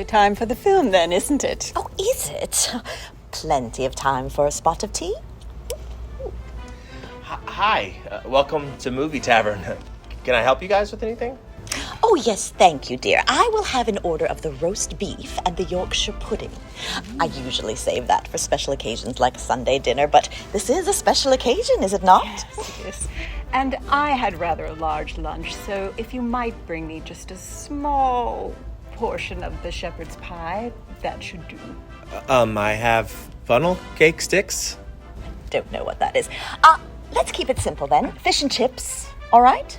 nearly time for the film then, isn't it? Oh, is it? Plenty of time for a spot of tea. Hi, welcome to Movie Tavern. Can I help you guys with anything? Oh, yes, thank you, dear. I will have an order of the roast beef and the Yorkshire pudding. I usually save that for special occasions like Sunday dinner, but this is a special occasion, is it not? Yes, it is. And I had rather a large lunch, so if you might bring me just a small portion of the shepherd's pie, that should do. I have funnel cake sticks. Don't know what that is. Let's keep it simple then. Fish and chips, all right?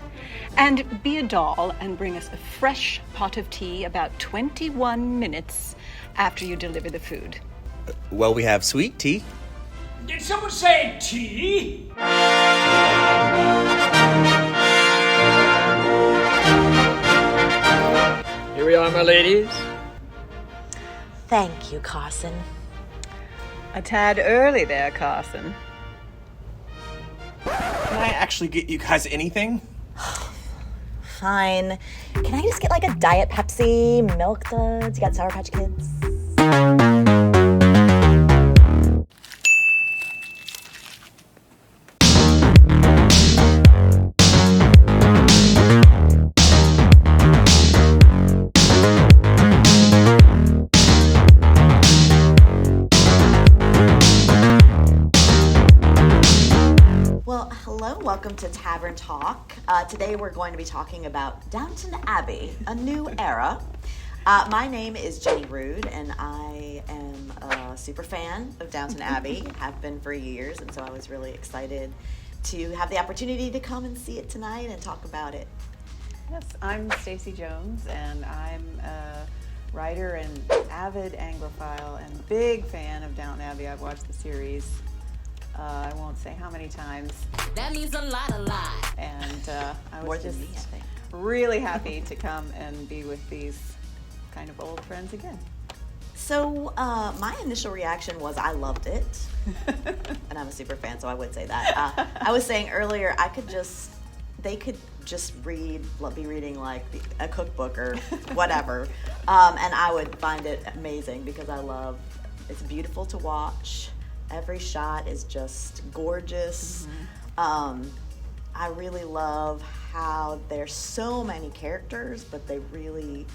And be a doll and bring us a fresh pot of tea about 21 minutes after you deliver the food. Well, we have sweet tea. Did someone say tea? Here we are, my ladies. Thank you, Carson. A tad early there, Carson. Can I actually get you guys anything? Fine. Can I just get like a Diet Pepsi, Milk Duds? You got Sour Patch Kids? Welcome to Tavern Talk. Today we're going to be talking about Downton Abbey, a new era. My name is Jennifer Ruud, and I am a super fan of Downton Abbey, have been for years, and so I was really excited to have the opportunity to come and see it tonight and talk about it. Yes, I'm Stacey Jones, and I'm a writer and avid Anglophile and big fan of Downton Abbey. I've watched the series. I won't say how many times. That means a lot. And I More was than just me, I think. really happy to come and be with these kind of old friends again. So my initial reaction was I loved it, and I'm a super fan, so I would say that. I was saying earlier they could just be reading like a cookbook or whatever, and I would find it amazing because it's beautiful to watch. Every shot is just gorgeous. Mm-hmm. I really love how there's so many characters, but they really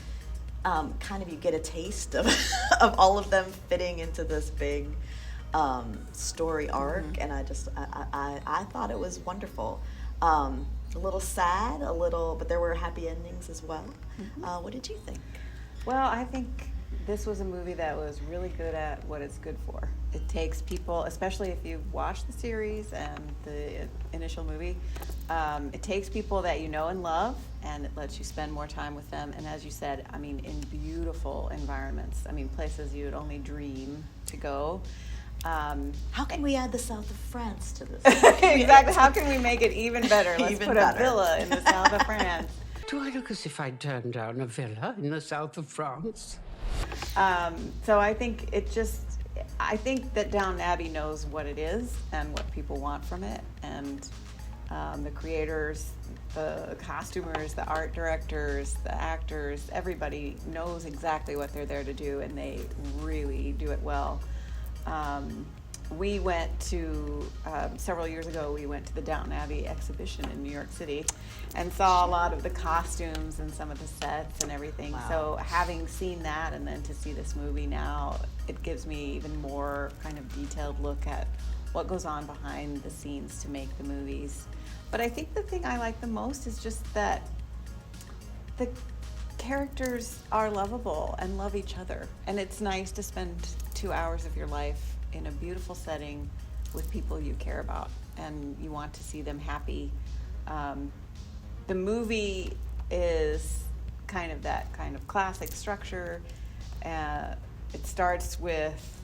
you get a taste of of all of them fitting into this big story arc, mm-hmm. and I thought it was wonderful. A little sad, but there were happy endings as well. Mm-hmm. What did you think? Well, I think this was a movie that was really good at what it's good for. It takes people, especially if you've watched the series and the initial movie, it takes people that you know and love, and it lets you spend more time with them. And as you said, I mean, in beautiful environments. I mean, places you would only dream to go. How can we add the south of France to this? Exactly. How can we make it even better? Let's Even put better. a villa in the south of France. Do I look as if I turned down a villa in the south of France? So I think I think that Downton Abbey knows what it is and what people want from it, and the creators, the costumers, the art directors, the actors, everybody knows exactly what they're there to do, and they really do it well. We went to, several years ago, we went to the Downton Abbey exhibition in New York City and saw a lot of the costumes and some of the sets and everything. Wow. So having seen that and then to see this movie now, it gives me even more kind of detailed look at what goes on behind the scenes to make the movies. But I think the thing I like the most is just that the characters are lovable and love each other. And it's nice to spend 2 hours of your life in a beautiful setting with people you care about and you want to see them happy. The movie is kind of that kind of classic structure. It starts with,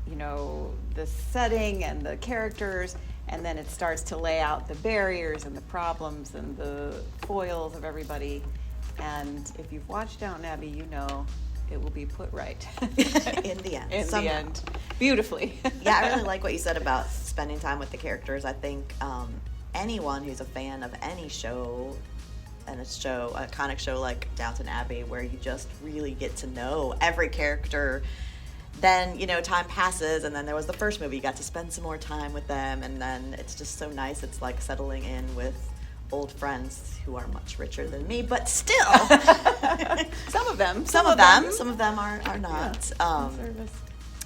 the setting and the characters, and then it starts to lay out the barriers and the problems and the foils of everybody. And if you've watched Downton Abbey, you know it will be put right. In the end. In the end. Beautifully. Yeah, I really like what you said about spending time with the characters. I think anyone who's a fan of any show and a iconic show like Downton Abbey, where you just really get to know every character. Then, time passes, and then there was the first movie. You got to spend some more time with them, and then it's just so nice. It's like settling in with old friends who are much richer than me, but still. Some of them. Some of them are not.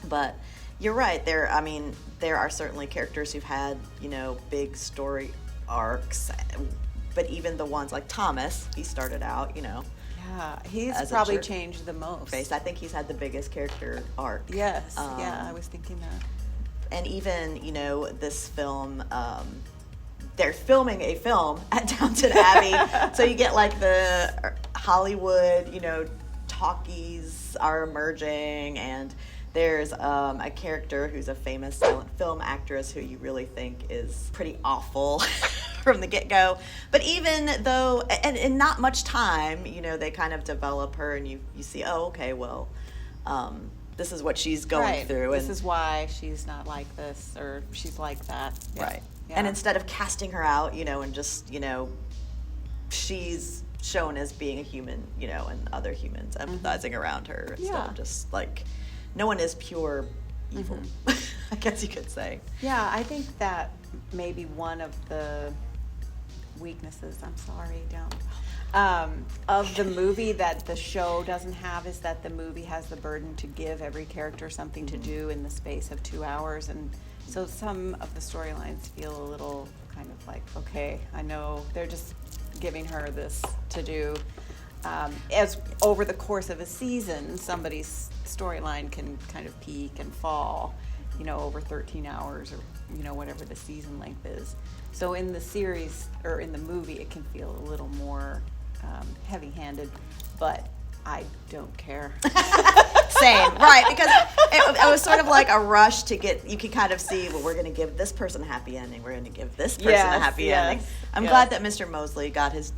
But you're right. There are certainly characters who've had, big story arcs, but even the ones like Thomas, he started out, Yeah, he's as a probably jerk changed the most. face. I think he's had the biggest character arc. Yes, I was thinking that. And even, this film, they're filming a film at Downton Abbey. So you get like the Hollywood, talkies are emerging, and there's a character who's a famous silent film actress who you really think is pretty awful from the get-go. But even though, and in not much time, they kind of develop her, and you see, oh, okay, well, this is what she's going through. This is why she's not like this, or she's like that. Yeah. Right. Yeah. And instead of casting her out, and just, she's shown as being a human, and other humans empathizing around her instead of just like, no one is pure evil, I guess you could say. Yeah, I think that maybe one of the weaknesses, of the movie that the show doesn't have is that the movie has the burden to give every character something to do in the space of 2 hours. And so some of the storylines feel a little kind of like, okay, I know they're just giving her this to do. As over the course of a season, somebody's storyline can kind of peak and fall, over 13 hours or, whatever the season length is. So in the series or in the movie, it can feel a little more heavy-handed, but I don't care. Same, right, because it was sort of like a rush to get, you can kind of see, well, we're going to give this person a happy ending, we're going to give this person a happy ending. I'm glad that Mr. Mosley got his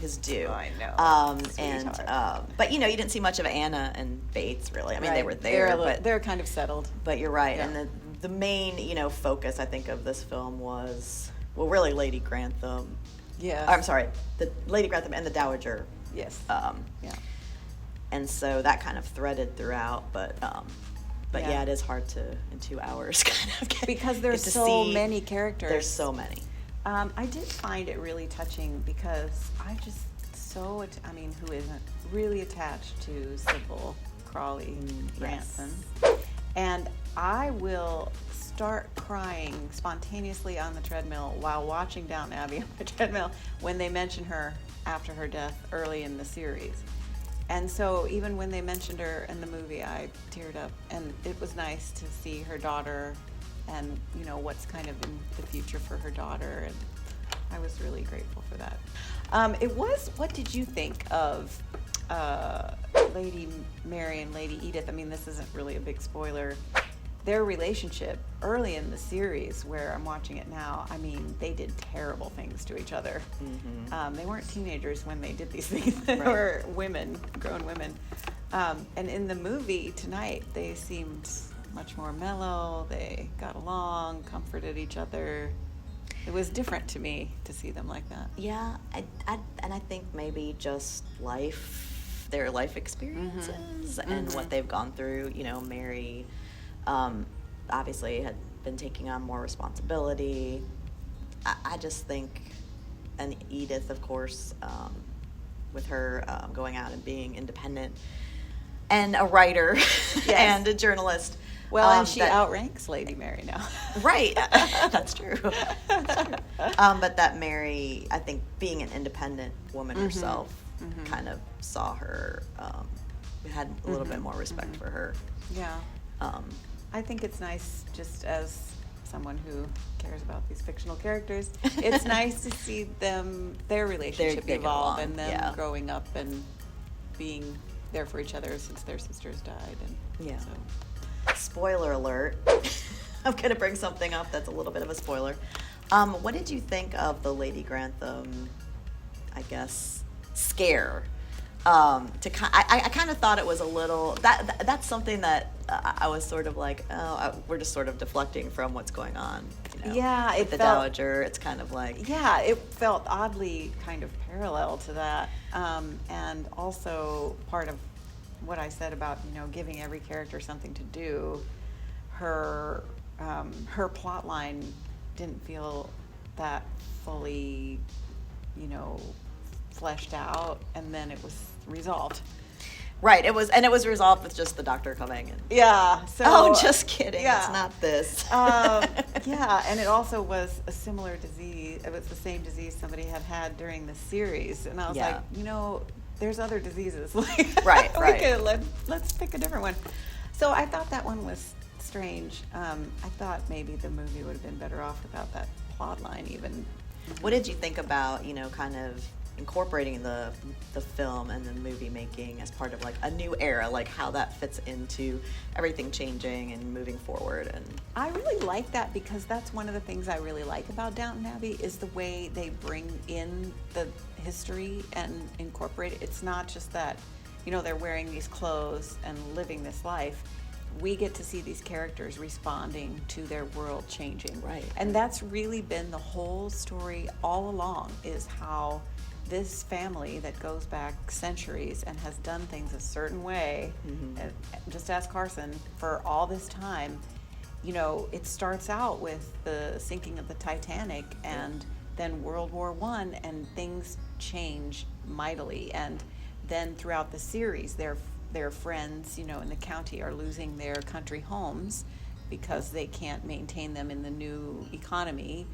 his due. I know. But you didn't see much of Anna and Bates really. I mean, they were there, but they're kind of settled. But you're right, and the main focus I think of this film was really Lady Grantham. Yeah. I'm sorry, the Lady Grantham and the Dowager. Yes. And so that kind of threaded throughout, but it is hard to in 2 hours kind of because there's so many characters. There's so many. I did find it really touching because I just who isn't really attached to Sybil Crawley Ranson? And I will start crying spontaneously on the treadmill while watching Downton Abbey on the treadmill when they mention her after her death early in the series. And so even when they mentioned her in the movie, I teared up, and it was nice to see her daughter and what's kind of in the future for her daughter, and I was really grateful for that. What did you think of Lady Mary and Lady Edith? I mean, this isn't really a big spoiler. Their relationship early in the series, where I'm watching it now, I mean, they did terrible things to each other. They weren't teenagers when they did these things. They were women, grown women. And in the movie tonight, they seemed much more mellow. They got along, comforted each other. It was different to me to see them like that. Yeah, I think maybe just their life experiences and what they've gone through. Mary obviously had been taking on more responsibility. I just think, and Edith, of course, with her going out and being independent and a writer and a journalist. Well, and she outranks Lady Mary now. Right. That's true. But that Mary, I think, being an independent woman herself, kind of saw her, had a little bit more respect for her. Yeah. I think it's nice, just as someone who cares about these fictional characters, it's nice to see their relationship evolve and them growing up and being there for each other since their sisters died. And so. Spoiler alert. I'm going to bring something up that's a little bit of a spoiler. What did you think of the Lady Grantham, I guess, scare? I kind of thought it was a little... That's something that I was sort of like, we're just sort of deflecting from what's going on. Yeah, with the Dowager, it's kind of like. Yeah, it felt oddly kind of parallel to that, and also part of what I said about giving every character something to do. Her plot line didn't feel that fully, fleshed out, and then it was resolved. Right, it was resolved with just the doctor coming. Yeah. So. Oh, just kidding. Yeah. It's not this. Yeah, and it also was a similar disease. It was the same disease somebody had during the series, and I was like, there's other diseases. Right. Let's pick a different one. So I thought that one was strange. I thought maybe the movie would have been better off without that plot line even. What did you think about, kind of incorporating the film and the movie making as part of like a new era, like how that fits into everything changing and moving forward? And I really like that, because that's one of the things I really like about Downton Abbey is the way they bring in the history and incorporate it. It's not just that, they're wearing these clothes and living this life. We get to see these characters responding to their world changing. Right. And that's really been the whole story all along, is how this family that goes back centuries and has done things a certain way, just ask Carson, for all this time, it starts out with the sinking of the Titanic and then World War I, and things change mightily. And then throughout the series, their friends, in the county are losing their country homes because they can't maintain them in the new economy.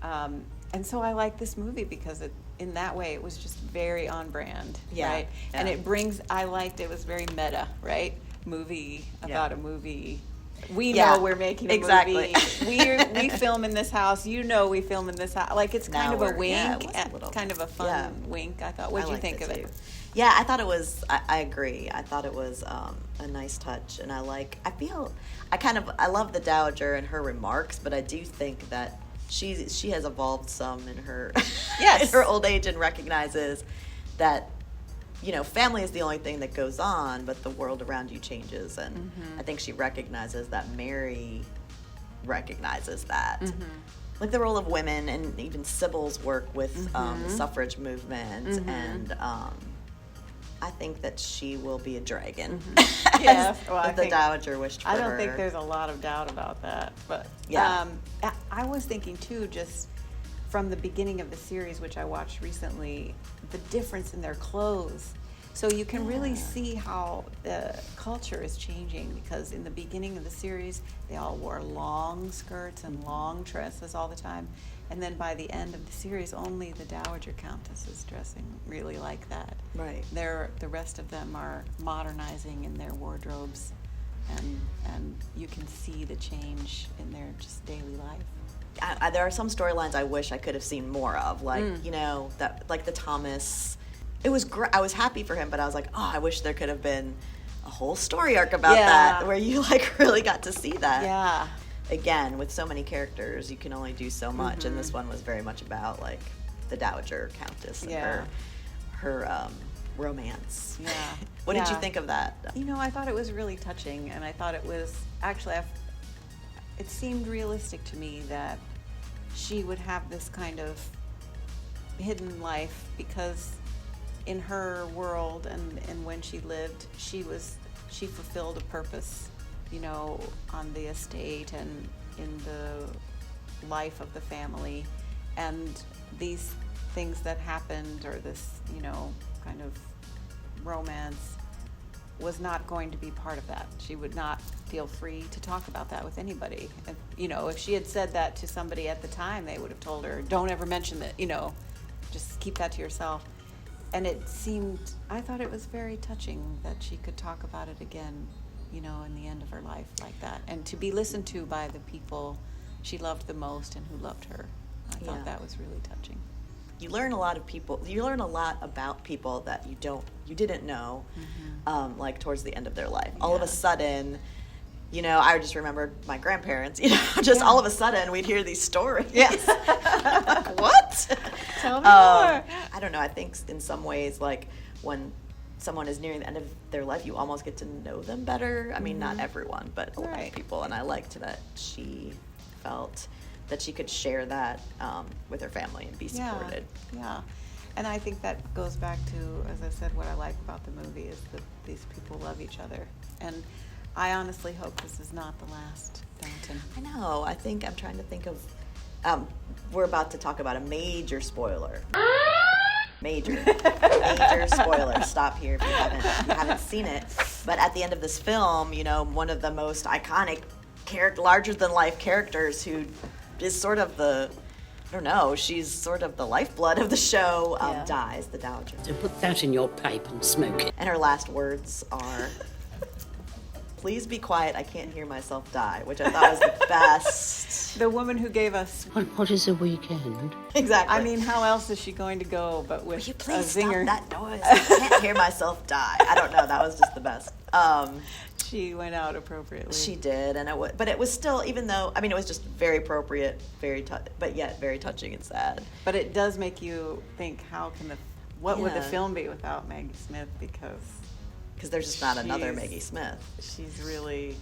And so I like this movie because in that way, it was just very on brand, right? Yeah. And I liked it was very meta, right? Movie about a movie. We know we're making a movie. We film in this house. We film in this house. Like, it's kind of a wink, kind of a fun wink, I thought. What did you think of it? Yeah, I thought it was, I agree. I thought it was a nice touch. And I love the Dowager and her remarks, but I do think that she has evolved some in her in her old age, and recognizes that family is the only thing that goes on, but the world around you changes. And I think she recognizes that. Mary recognizes that. Like the role of women, and even Sybil's work with the suffrage movement, and I think that she will be a dragon. Yes, well, the Dowager wished for her. I don't think there's a lot of doubt about that. But I was thinking too, just from the beginning of the series, which I watched recently, the difference in their clothes. So you can really see how the culture is changing, because in the beginning of the series, they all wore long skirts and long dresses all the time. And then by the end of the series, only the Dowager Countess is dressing really like that. Right. The rest of them are modernizing in their wardrobes, and you can see the change in their just daily life. There are some storylines I wish I could have seen more of, like that, like the Thomas. It was great. I was happy for him, but I was like, I wish there could have been a whole story arc about that, where you really got to see that. Yeah. Again, with so many characters, you can only do so much, and this one was very much about like the Dowager Countess and her romance. Yeah. What did you think of that? I thought it was really touching, and I thought it was actually, it seemed realistic to me that she would have this kind of hidden life, because in her world and when she lived, she fulfilled a purpose, on the estate and in the life of the family. And these things that happened, or this, kind of romance, was not going to be part of that. She would not feel free to talk about that with anybody. And, if she had said that to somebody at the time, they would have told her, don't ever mention that, just keep that to yourself. And I thought it was very touching that she could talk about it again, in the end of her life like that. And to be listened to by the people she loved the most and who loved her. I thought that was really touching. You learn a lot about people that you didn't know, like towards the end of their life. All of a sudden, I just remembered my grandparents, all of a sudden we'd hear these stories. Yes. Like, what? Tell me more. I don't know. I think in some ways, like when someone is nearing the end of their life, you almost get to know them better. I mean, not everyone, but a lot of people. And I liked that she felt that she could share that with her family and be supported. Yeah. And I think that goes back to, as I said, what I like about the movie is that these people love each other. And I honestly hope this is not the last Downton. I know. I'm trying to think of, we're about to talk about a major spoiler. Major spoiler. Stop here if you haven't seen it. But at the end of this film, one of the most iconic larger than life characters who is sort of she's sort of the lifeblood of the show, dies, the Dowager. So put that in your pipe and smoke it. And her last words are, "Please be quiet, I can't hear myself die," which I thought was the best. The woman who gave us... What is a weekend? Exactly. I mean, how else is she going to go but with Will you a please zinger? stop that noise? I can't hear myself die. I don't know. That was just the best. She went out appropriately. She did, but it was still, even though, I mean, it was just very appropriate, but yet very touching and sad. But it does make you think, what would the film be without Maggie Smith? Because there's just not another Maggie Smith. She's really,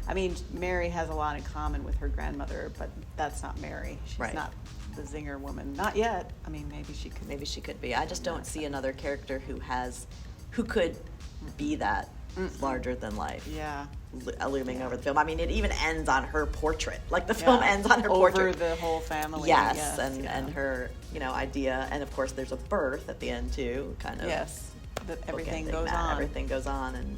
I mean, Mary has a lot in common with her grandmother, but that's not Mary. She's not the zinger woman. Not yet. I mean, maybe she could. Maybe she could be. I just don't see another character who could be that larger than life. Yeah. Looming over the film. I mean, it even ends on her portrait. Like the film ends on her portrait. Over the whole family. Yes, and her, idea. And of course, there's a birth at the end too, kind of. Yes. That everything bookending goes that. on. Everything goes on, and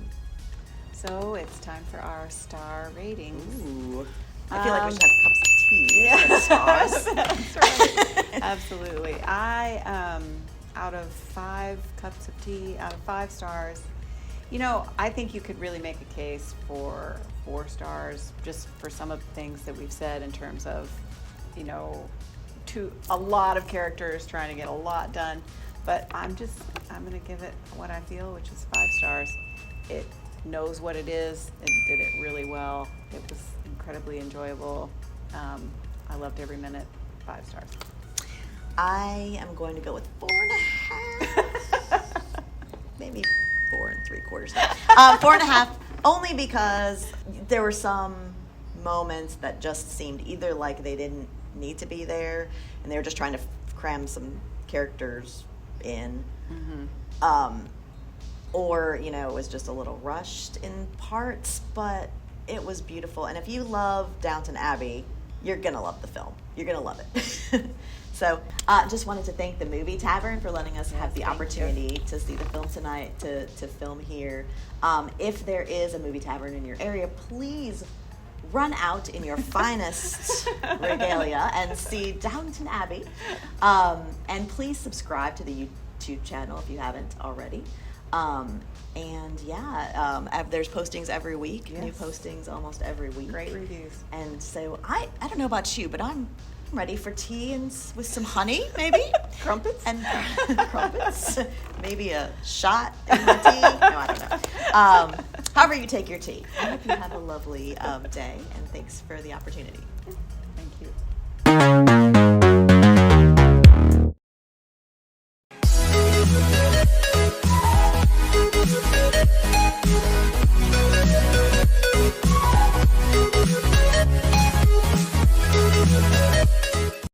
so it's time for our star ratings. ooh, I feel like we should have cups of tea. Yeah, stars. That's right. Absolutely. I out of 5 cups of tea, out of 5 stars. I think you could really make a case for 4 stars just for some of the things that we've said in terms of, a lot of characters trying to get a lot done. But I'm going to give it what I feel, which is 5 stars. It knows what it is. It did it really well. It was incredibly enjoyable. I loved every minute. 5 stars. I am going to go with 4.5. Maybe 4 3/4. 4.5, only because there were some moments that just seemed either like they didn't need to be there, and they were just trying to cram some characters in, or it was just a little rushed in parts, but it was beautiful. And if you love Downton Abbey, you're gonna love the film. You're gonna love it. So just wanted to thank the Movie Tavern for letting us have the opportunity to see the film tonight, to film here. If there is a Movie Tavern in your area, please run out in your finest regalia and see Downton Abbey. And please subscribe to the YouTube channel if you haven't already. There's postings every week, new postings almost every week. Great reviews. And so I don't know about you, but I'm ready for tea and with some honey, maybe. Crumpets? And crumpets. Maybe a shot in my tea. No, I don't know. However you take your tea. I hope you have a lovely day, and thanks for the opportunity.